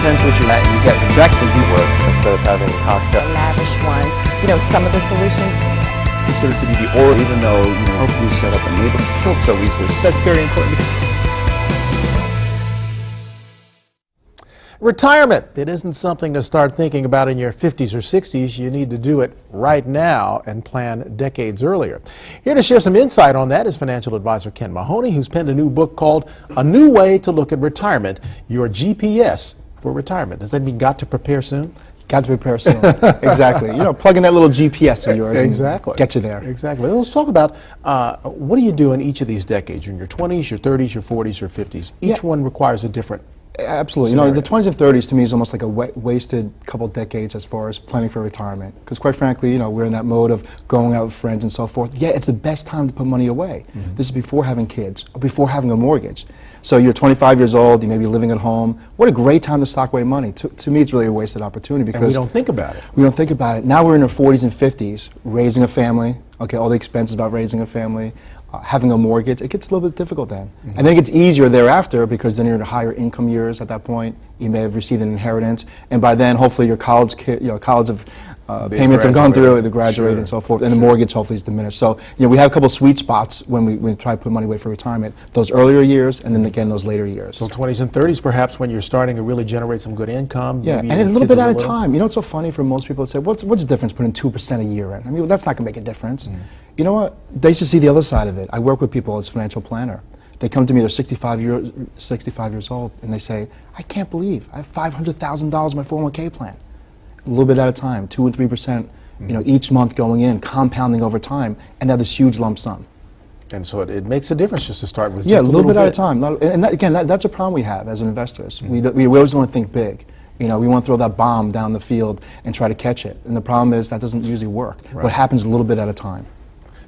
depends what you're at, and you get rejected, you work instead of having cocktail. Lavish ones. You know, some of the solutions Considered to be the or, even though, you know, you set up a neighborhood killed so easily. So that's very important. Retirement. It isn't something to start thinking about in your 50s or 60s. You need to do it right now and plan decades earlier. Here to share some insight on that is financial advisor Ken Mahoney, who's penned a new book called A New Way to Look at Retirement, Your GPS for Retirement. Does that mean got to prepare soon? Got to prepare soon. Exactly. You know, plug in that little GPS of yours Exactly. and get you there. Exactly. Let's talk about what do you do in each of these decades? You're in your 20s, your 30s, your 40s, or 50s. Each one requires a different Absolutely. scenario. You know, the 20s and 30s to me is almost like a wasted couple decades as far as planning for retirement. Because quite frankly, you know, we're in that mode of going out with friends and so forth. Yeah, it's the best time to put money away. This is before having kids, or before having a mortgage. So you're 25 years old, you may be living at home. What a great time to sock away money. To me, it's really a wasted opportunity because And we don't think about it. we don't think about it. Now we're in our 40s and 50s, raising a family, okay, all the expenses about raising a family, having a mortgage. It gets a little bit difficult then. And then it gets easier thereafter because then you're in the higher income years at that point. You may have received an inheritance, and by then hopefully your college of payments have gone through, the graduate and so forth, and the mortgage hopefully is diminished. So, you know, we have a couple sweet spots when we try to put money away for retirement. Those earlier years, and then again those later years. So 20s and 30s perhaps when you're starting to really generate some good income. Yeah, maybe and a your little kids bit are at a little. time. You know, it's so funny for most people to say, what's the difference putting 2% a year in? I mean, that's not going to make a difference. You know what? They should see the other side of it. I work with people as a financial planner. They come to me, they're 65 years old, and they say, I can't believe I have $500,000 in my 401k plan. A little bit at a time, 2 and 3%, you know, each month going in, compounding over time, and they have this huge lump sum. And so it makes a difference just to start with Yeah, just a little bit at a time. And again, that's a problem we have as investors. We always want to think big. You know, we want to throw that bomb down the field and try to catch it. And the problem is that doesn't usually work. Right. What happens a little bit at a time.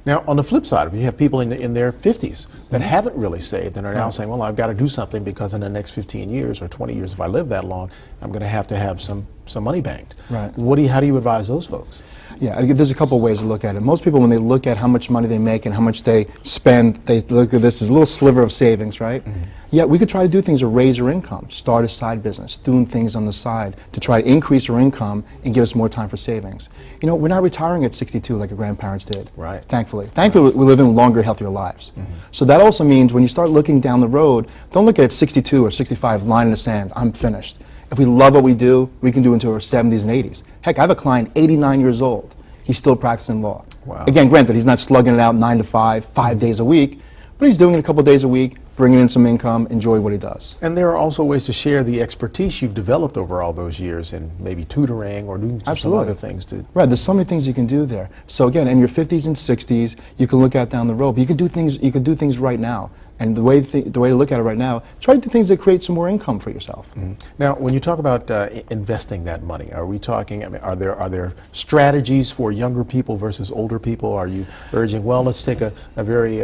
Now, on the flip side, if you have people in their 50s that haven't really saved and are now saying, well, I've got to do something because in the next 15 years or 20 years, if I live that long, I'm going to have some money banked. Right. How do you advise those folks? Yeah, there's a couple of ways to look at it. Most people, when they look at how much money they make and how much they spend, they look at this as a little sliver of savings, right? Yeah, we could try to do things to raise our income, start a side business, doing things on the side to try to increase our income and give us more time for savings. You know, we're not retiring at 62 like our grandparents did. Right. Thankfully. Thankfully, we're living longer, healthier lives. So that also means when you start looking down the road, don't look at 62 or 65 line in the sand, I'm finished. If we love what we do, we can do it into our 70s and 80s. Heck, I have a client, 89 years old. He's still practicing law. Wow. Again, granted, he's not slugging it out 9 to 5, 5 days a week, but he's doing it a couple days a week, bringing in some income, enjoy what he does. And there are also ways to share the expertise you've developed over all those years in maybe tutoring or doing some other things. Right, there's so many things you can do there. So again, in your 50s and 60s, you can look at down the road, but you can do things right now. And the way to look at it right now, try to do things that create some more income for yourself. Now, when you talk about investing that money, are we talking, I mean, are there strategies for younger people versus older people? Are you urging, well, let's take a very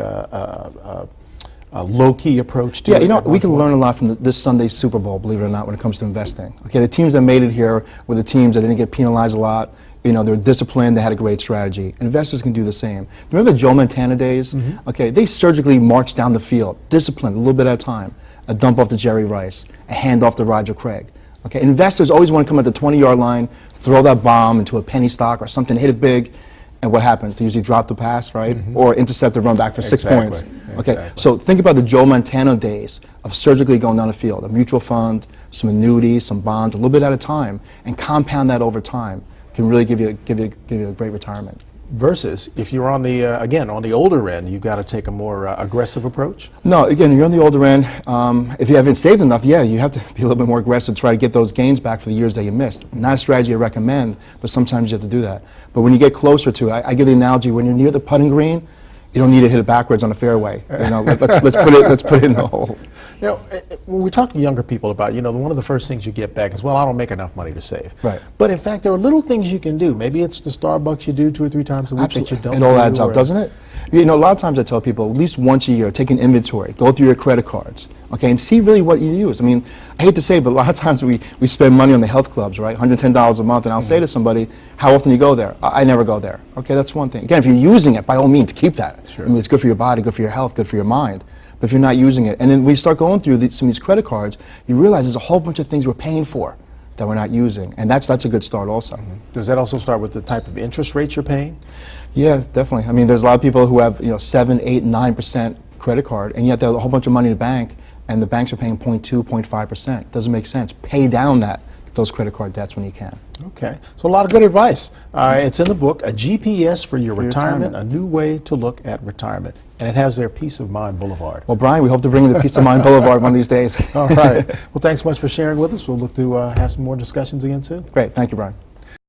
low-key approach to it? Yeah, you know, we can learn a lot from this Sunday's Super Bowl, believe it or not, when it comes to investing. Okay, the teams that made it here were the teams that didn't get penalized a lot. You know, they're disciplined, they had a great strategy. Investors can do the same. Remember the Joe Montana days? Okay, they surgically marched down the field, disciplined, a little bit at a time. A dump off to Jerry Rice, a hand off to Roger Craig. Okay, investors always want to come at the 20-yard line, throw that bomb into a penny stock or something, hit it big, and what happens? They usually drop the pass, right? Or intercept the run back for 6 points. Okay, so think about the Joe Montana days of surgically going down the field, a mutual fund, some annuities, some bonds, a little bit at a time, and compound that over time. Can really give you a great retirement. Versus if you're on the again on the older end, you've got to take a more aggressive approach. No, again, you're on the older end. If you haven't saved enough, yeah, you have to be a little bit more aggressive to try to get those gains back for the years that you missed. Not a strategy I recommend, but sometimes you have to do that. But when you get closer to it, I give the analogy: when you're near the putting green, you don't need to hit it backwards on the fairway. You know, let's put it in the hole. You know, when we talk to younger people about, you know, one of the first things you get back is, well, I don't make enough money to save. Right. But in fact, there are little things you can do. Maybe it's the Starbucks you do 2 or 3 times a week that you don't. It all adds up, doesn't it? You know, a lot of times I tell people at least once a year, take an inventory, go through your credit cards, okay, and see really what you use. I mean, I hate to say it, but a lot of times we spend money on the health clubs, right? $110 a month, and I'll say to somebody, how often do you go there? I never go there. Okay, that's one thing. Again, if you're using it, by all means, keep that. Sure. I mean, it's good for your body, good for your health, good for your mind. But if you're not using it, and then we start going through some of these credit cards, you realize there's a whole bunch of things we're paying for that we're not using, and that's a good start also. Does that also start with the type of interest rates you're paying? Yeah, definitely. I mean, there's a lot of people who have 7, 8, 9% credit card, and yet they have a whole bunch of money in the bank, and the banks are paying 0.2, 0.5%. Doesn't make sense. Pay down those credit card debts when you can. Okay, so a lot of good advice. It's in the book, A GPS for Your Retirement, A New Way to Look at Retirement. And it has their Peace of Mind Boulevard. Well, Brian, we hope to bring you the Peace of Mind Boulevard one of these days. All right. Well, thanks so much for sharing with us. We'll look to have some more discussions again soon. Great. Thank you, Brian.